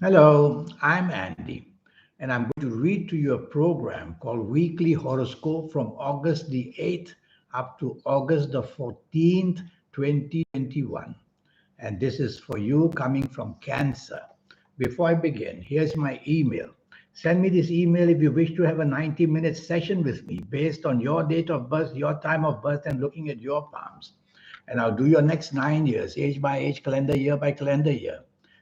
Hello, I'm Andy, and I'm going to read to you a program called Weekly Horoscope from August the 8th up to August the 14th, 2021. And this is for you coming from Cancer. Before I begin, here's my email. Send me this email if you wish to have a 90-minute session with me based on your date of birth, your time of birth, and looking at your palms. And I'll do your next 9 years, age by age, calendar year by calendar year.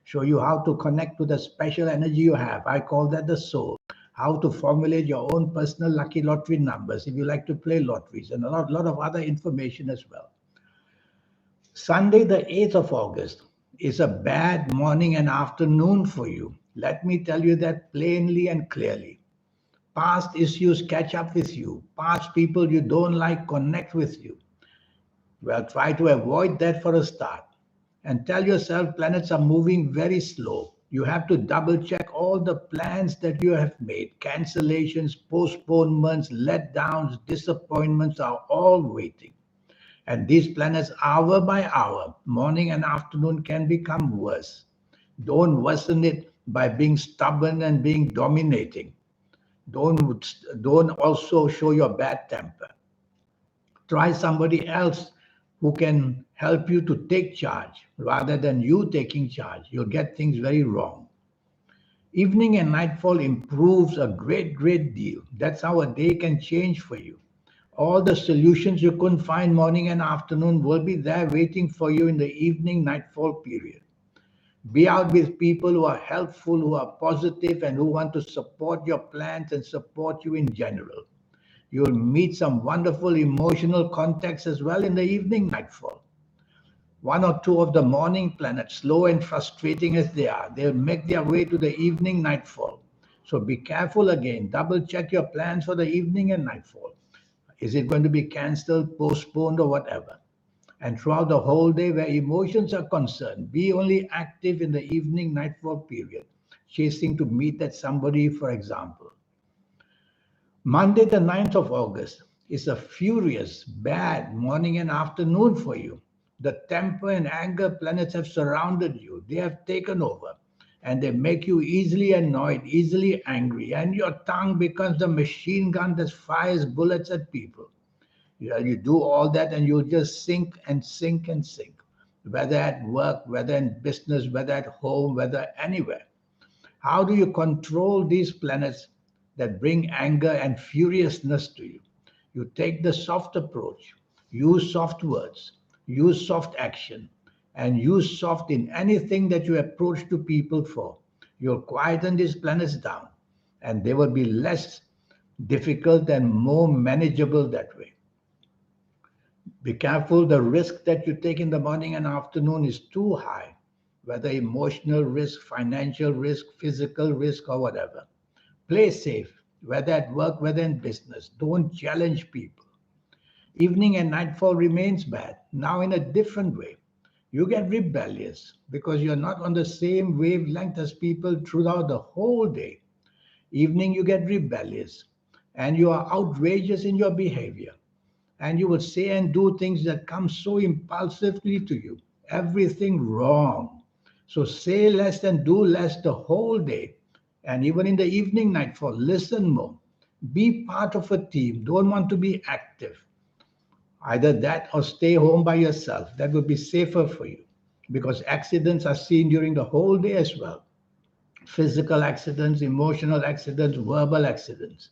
Show you how to connect to the special energy you have. I call that the soul. How to formulate your own personal lucky lottery numbers if you like to play lotteries, and a lot of other information as well. Sunday, the 8th of August, is a bad morning and afternoon for you. Let me tell you that plainly and clearly. Past issues catch up with you. Past people you don't like connect with you. Well, try to avoid that for a start. And tell yourself planets are moving very slow. You have to double check all the plans that you have made. Cancellations, postponements, letdowns, disappointments are all waiting. And these planets, hour by hour, morning and afternoon, can become worse. Don't worsen it by being stubborn and being dominating. Don't also show your bad temper. Try somebody else who can help you to take charge rather than you taking charge. You'll get things very wrong. Evening and nightfall improves a great deal. That's how a day can change for you. All the solutions you couldn't find morning and afternoon will be there waiting for you in the evening nightfall period. Be out with people who are helpful, who are positive, and who want to support your plans and support you in general. You'll meet some wonderful emotional contacts as well in the evening nightfall. One or two of the morning planets, slow and frustrating as they are, they'll make their way to the evening nightfall. So be careful again. Double check your plans for the evening and nightfall. Is it going to be cancelled, postponed, or whatever? And throughout the whole day, where emotions are concerned, be only active in the evening nightfall period, chasing to meet that somebody, for example. Monday, the 9th of August, is a furious, bad morning and afternoon for you. The temper and anger planets have surrounded you, they have taken over, and they make you easily annoyed, easily angry, and your tongue becomes the machine gun that fires bullets at people. You do all that, and you just sink and sink and sink, whether at work, whether in business, whether at home, whether anywhere. How do you control these planets that bring anger and furiousness to you? You take the soft approach, use soft words, use soft action, and use soft in anything that you approach to people for. You'll quieten these planets down, and they will be less difficult and more manageable that way. Be careful, the risk that you take in the morning and afternoon is too high, whether emotional risk, financial risk, physical risk, or whatever. Play safe, whether at work, whether in business. Don't challenge people. Evening and nightfall remains bad, now in a different way. You get rebellious because you're not on the same wavelength as people throughout the whole day. Evening, you get rebellious and you are outrageous in your behavior, and you will say and do things that come so impulsively to you. Everything wrong. So say less and do less the whole day. And even in the evening nightfall, listen more. Be part of a team. Don't want to be active. Either that or stay home by yourself. That would be safer for you because accidents are seen during the whole day as well. Physical accidents, emotional accidents, verbal accidents.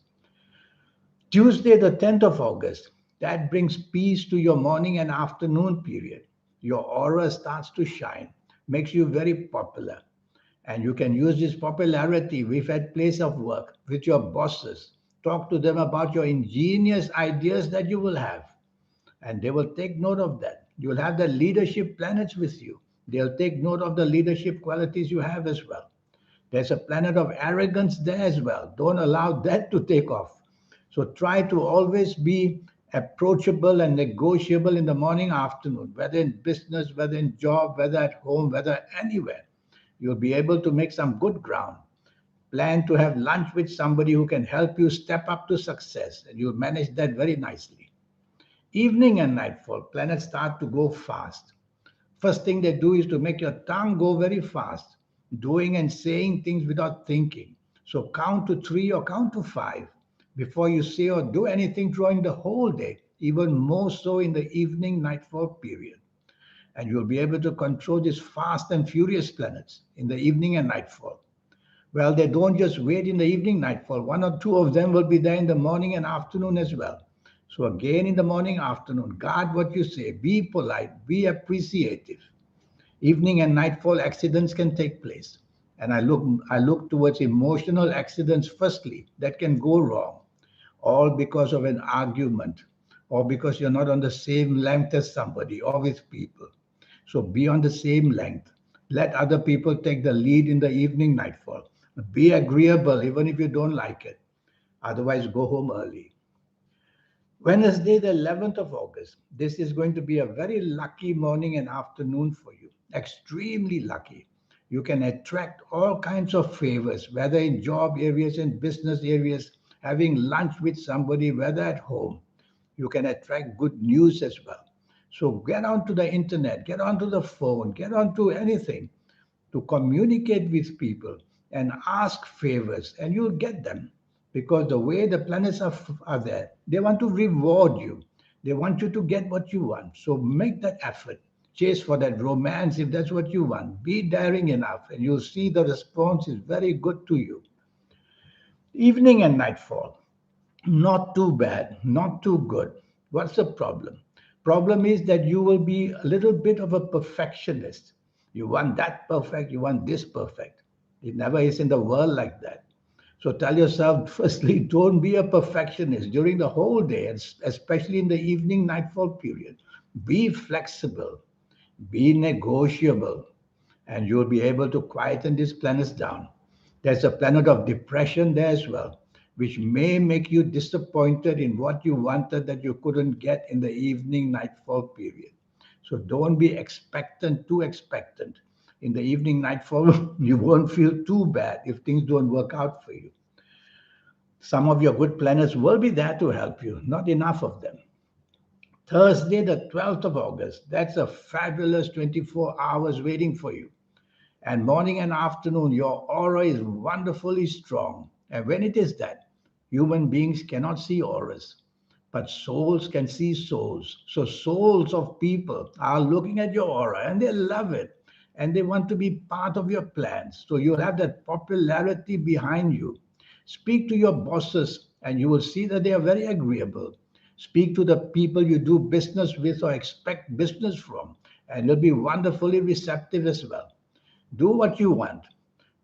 Tuesday, the 10th of August, that brings peace to your morning and afternoon period. Your aura starts to shine, makes you very popular. And you can use this popularity with at place of work, with your bosses. Talk to them about your ingenious ideas that you will have, and they will take note of that. You'll have the leadership planets with you. They'll take note of the leadership qualities you have as well. There's a planet of arrogance there as well. Don't allow that to take off. So try to always be approachable and negotiable in the morning, afternoon, whether in business, whether in job, whether at home, whether anywhere. You'll be able to make some good ground. Plan to have lunch with somebody who can help you step up to success, and you'll manage that very nicely. Evening and nightfall, planets start to go fast. First thing they do is to make your tongue go very fast. doing and saying things without thinking. So count to three or count to five before you say or do anything during the whole day, even more so in the evening nightfall period. And you'll be able to control these fast and furious planets in the evening and nightfall. Well, they don't just wait in the evening nightfall. One or two of them will be there in the morning and afternoon as well. So again in the morning, afternoon, guard what you say. Be polite, be appreciative. Evening and nightfall accidents can take place. And I look towards emotional accidents firstly that can go wrong, all because of an argument or because you're not on the same length as somebody or with people. So be on the same length. Let other people take the lead in the evening nightfall. Be agreeable even if you don't like it. Otherwise, go home early. Wednesday, the 11th of August. This is going to be a very lucky morning and afternoon for you. Extremely lucky. You can attract all kinds of favors, whether in job areas and business areas, having lunch with somebody, whether at home. You can attract good news as well. So get onto the internet, get onto the phone, get onto anything to communicate with people and ask favors, and you'll get them because the way the planets are there, they want to reward you. They want you to get what you want. So make that effort. Chase for that romance if that's what you want. Be daring enough, and you'll see the response is very good to you. Evening and nightfall. Not too bad, not too good. What's the problem? Problem is that you will be a little bit of a perfectionist. You want that perfect, you want this perfect. It never is in the world like that. So tell yourself, firstly, don't be a perfectionist during the whole day, especially in the evening nightfall period. Be flexible, be negotiable, and you'll be able to quieten these planets down. There's a planet of depression there as well, which may make you disappointed in what you wanted that you couldn't get in the evening nightfall period. So don't be expectant, too expectant. In the evening nightfall, you won't feel too bad if things don't work out for you. Some of your good planets will be there to help you, not enough of them. Thursday, the 12th of August, that's a fabulous 24 hours waiting for you. And morning and afternoon, your aura is wonderfully strong. And when it is that, human beings cannot see auras, but souls can see souls. So, souls of people are looking at your aura and they love it and they want to be part of your plans. So, you'll have that popularity behind you. Speak to your bosses and you will see that they are very agreeable. Speak to the people you do business with or expect business from, and you'll be wonderfully receptive as well. Do what you want,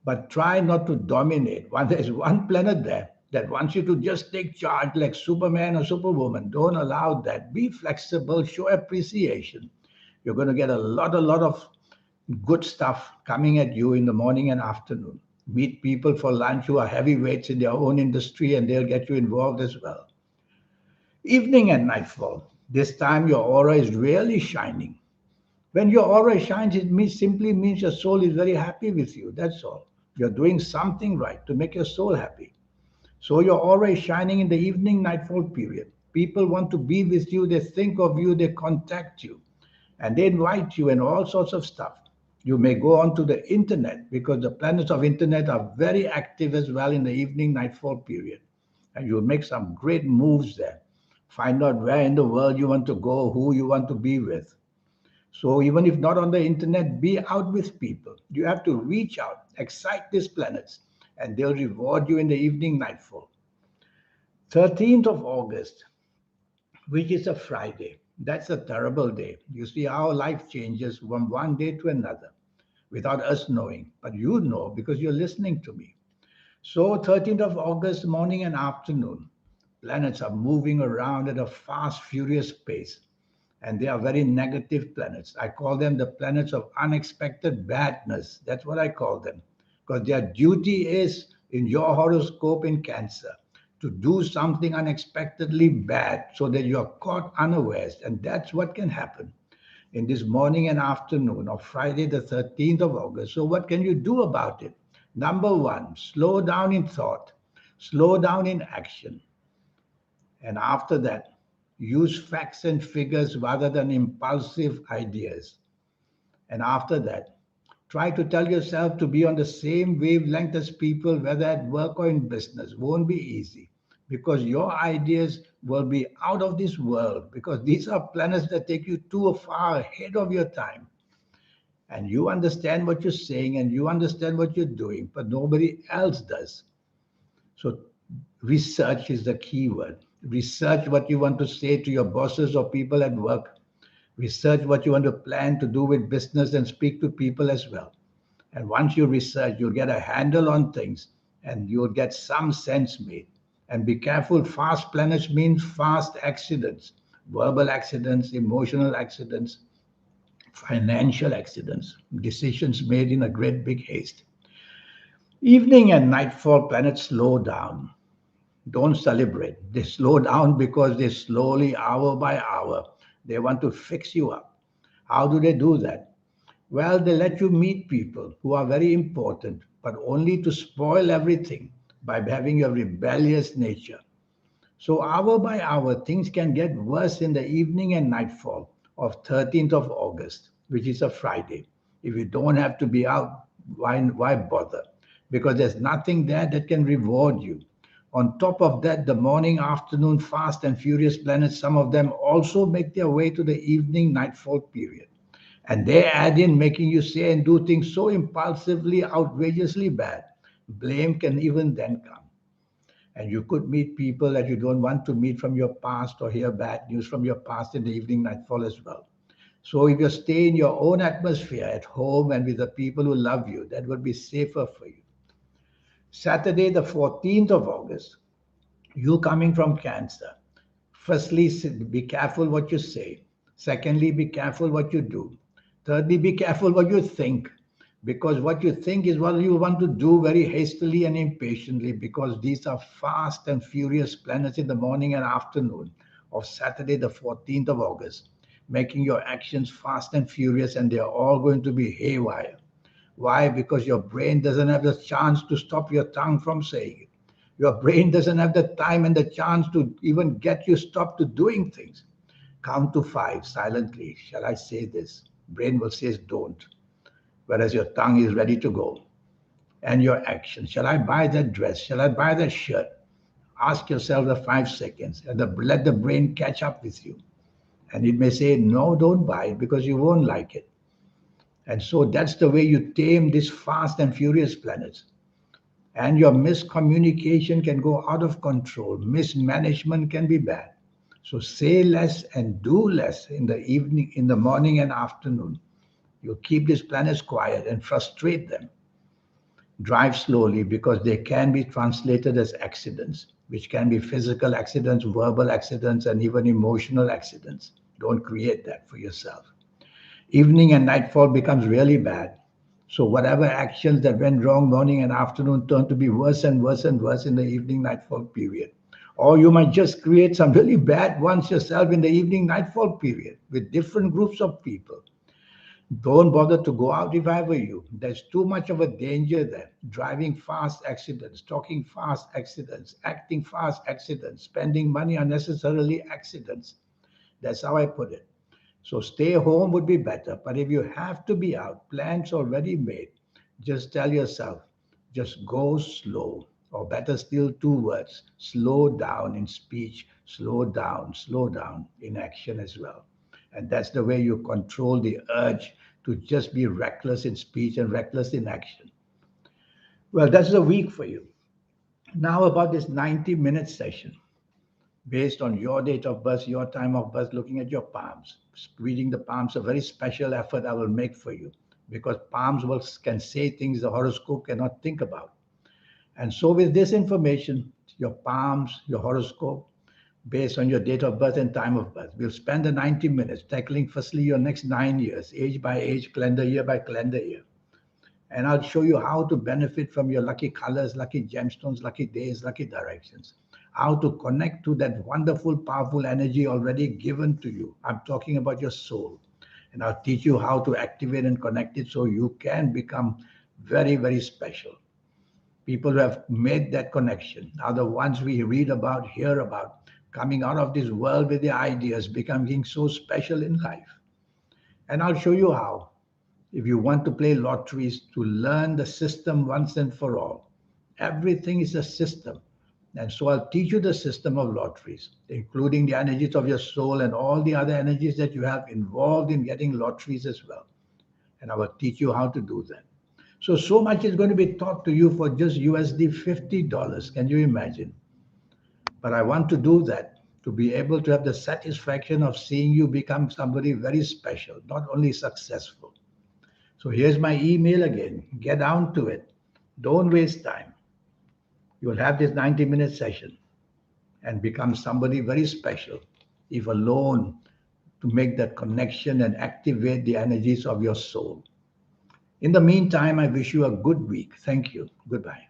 but try not to dominate. There's one planet there that wants you to just take charge like Superman or Superwoman. Don't allow that. Be flexible, show appreciation. You're going to get a lot of good stuff coming at you in the morning and afternoon. Meet people for lunch who are heavyweights in their own industry and they'll get you involved as well. Evening and nightfall. This time your aura is really shining. When your aura shines, simply means your soul is very happy with you. That's all. You're doing something right to make your soul happy. So your aura is shining in the evening nightfall period. People want to be with you, they think of you, they contact you, and they invite you and all sorts of stuff. You may go onto the internet because the planets of internet are very active as well in the evening nightfall period. And you'll make some great moves there. Find out where in the world you want to go, who you want to be with. So even if not on the internet, be out with people. You have to reach out, excite these planets, and they'll reward you in the evening nightfall. 13th of August, which is a Friday. That's a terrible day. You see how life changes from one day to another without us knowing. But you know because you're listening to me. So 13th of August, morning and afternoon, planets are moving around at a fast, furious pace, and they are very negative planets. I call them the planets of unexpected badness. That's what I call them. Because their duty is in your horoscope in Cancer to do something unexpectedly bad so that you're caught unawares. And that's what can happen in this morning and afternoon of Friday, the 13th of August. So, what can you do about it? Number one, slow down in thought, slow down in action. And after that, use facts and figures rather than impulsive ideas. And after that, Try to tell yourself to be on the same wavelength as people, whether at work or in business. Won't be easy because your ideas will be out of this world because these are planets that take you too far ahead of your time. And you understand what you're saying and you understand what you're doing, but nobody else does. So research is the key word. Research what you want to say to your bosses or people at work. Research what you want to plan to do with business and speak to people as well. And once you research, you'll get a handle on things and you'll get some sense made. And be careful, fast planets means fast accidents, verbal accidents, emotional accidents, financial accidents, decisions made in a great big haste. Evening and nightfall planets slow down. Don't celebrate. They slow down because they slowly, hour by hour, they want to fix you up. How do they do that? Well, they let you meet people who are very important, but only to spoil everything by having a rebellious nature. So, hour by hour, things can get worse in the evening and nightfall of 13th of August, which is a Friday. If you don't have to be out, why bother? Because there's nothing there that can reward you. On top of that, the morning, afternoon, fast and furious planets, some of them also make their way to the evening nightfall period. And they add in making you say and do things so impulsively, outrageously bad. Blame can even then come. And you could meet people that you don't want to meet from your past or hear bad news from your past in the evening nightfall as well. So if you stay in your own atmosphere at home and with the people who love you, that would be safer for you. Saturday, the 14th of August, you coming from Cancer. Firstly, be careful what you say. Secondly, be careful what you do. Thirdly, be careful what you think. Because what you think is what you want to do very hastily and impatiently, because these are fast and furious planets in the morning and afternoon of Saturday, the 14th of August, making your actions fast and furious, and they are all going to be haywire. Why? Because your brain doesn't have the chance to stop your tongue from saying it. Your brain doesn't have the time and the chance to even get you stopped to doing things. Count to five silently. Shall I say this? Brain will say don't, whereas your tongue is ready to go. And your action. Shall I buy that dress? Shall I buy that shirt? Ask yourself the 5 seconds and let the brain catch up with you. And it may say, no, don't buy it because you won't like it. And so that's the way you tame these fast and furious planets. And your miscommunication can go out of control. Mismanagement can be bad. So say less and do less in the evening, in the morning and afternoon. You keep these planets quiet and frustrate them. Drive slowly because they can be translated as accidents, which can be physical accidents, verbal accidents, and even emotional accidents. Don't create that for yourself. Evening and nightfall becomes really bad. So whatever actions that went wrong morning and afternoon turn to be worse and worse and worse in the evening nightfall period. Or you might just create some really bad ones yourself in the evening nightfall period with different groups of people. Don't bother to go out if I were you. There's too much of a danger there. Driving fast accidents, talking fast accidents, acting fast accidents, spending money unnecessarily accidents. That's how I put it. So stay home would be better. But if you have to be out, plans already made, just tell yourself, just go slow. Or better still, two words, slow down in speech, slow down in action as well. And that's the way you control the urge to just be reckless in speech and reckless in action. Well, that's the week for you. Now, about this 90-minute session based on your date of birth, your time of birth, looking at your palms. Reading the palms, a very special effort I will make for you because palms can say things the horoscope cannot think about. And so, with this information, your palms, your horoscope, based on your date of birth and time of birth, we'll spend the 90 minutes tackling firstly your next 9 years, age by age, calendar year by calendar year. And I'll show you how to benefit from your lucky colors, lucky gemstones, lucky days, lucky directions. How to connect to that wonderful, powerful energy already given to you. I'm talking about your soul. And I'll teach you how to activate and connect it so you can become very, very special. People who have made that connection are the ones we read about, hear about, coming out of this world with their ideas, becoming so special in life. And I'll show you how. If you want to play lotteries, to learn the system once and for all. Everything is a system. And so I'll teach you the system of lotteries, including the energies of your soul and all the other energies that you have involved in getting lotteries as well. And I will teach you how to do that. So much is going to be taught to you for just USD $50. Can you imagine? But I want to do that to be able to have the satisfaction of seeing you become somebody very special, not only successful. So here's my email again. Get down to it. Don't waste time. You'll have this 90-minute session and become somebody very special, if alone to make that connection and activate the energies of your soul. In the meantime, I wish you a good week. Thank you. Goodbye.